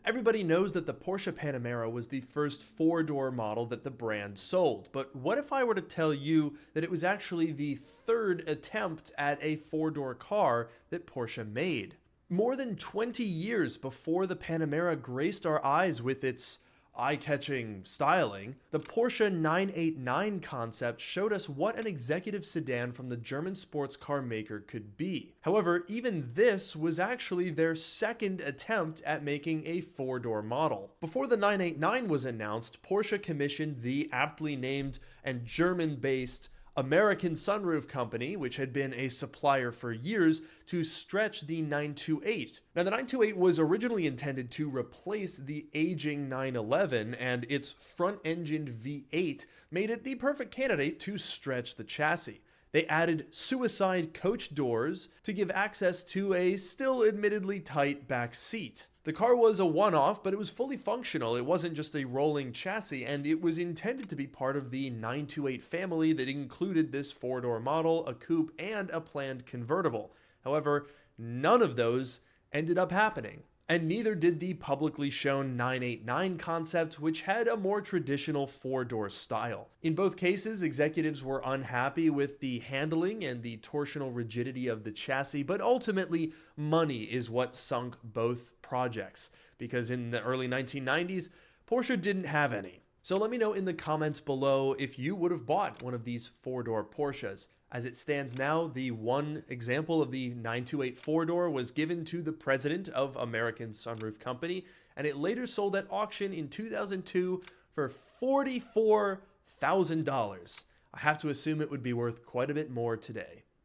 Everybody knows that the Porsche Panamera was the first four-door model that the brand sold, but what if I were to tell you that it was actually the third attempt at a four-door car that Porsche made? More than 20 years before the Panamera graced our eyes with its eye-catching styling, the Porsche 989 concept showed us what an executive sedan from the German sports car maker could be. However, even this was actually their second attempt at making a four-door model. Before the 989 was announced, Porsche commissioned the aptly named and German-based American Sunroof Company, which had been a supplier for years, to stretch the 928. Now, the 928 was originally intended to replace the aging 911, and its front-engined V8 made it the perfect candidate to stretch the chassis. They added suicide coach doors to give access to a still admittedly tight back seat. The car was a one-off, but it was fully functional. It wasn't just a rolling chassis, and it was intended to be part of the 928 family that included this four-door model, a coupe, and a planned convertible. However, none of those ended up happening. And neither did the publicly shown 989 concept, which had a more traditional four-door style. In both cases, executives were unhappy with the handling and the torsional rigidity of the chassis, but ultimately, money is what sunk both projects, because in the early 1990s, Porsche didn't have any. So let me know in the comments below if you would have bought one of these four-door Porsches. As it stands now, the one example of the 928 four-door was given to the president of American Sunroof Company, and it later sold at auction in 2002 for $44,000. I have to assume it would be worth quite a bit more today.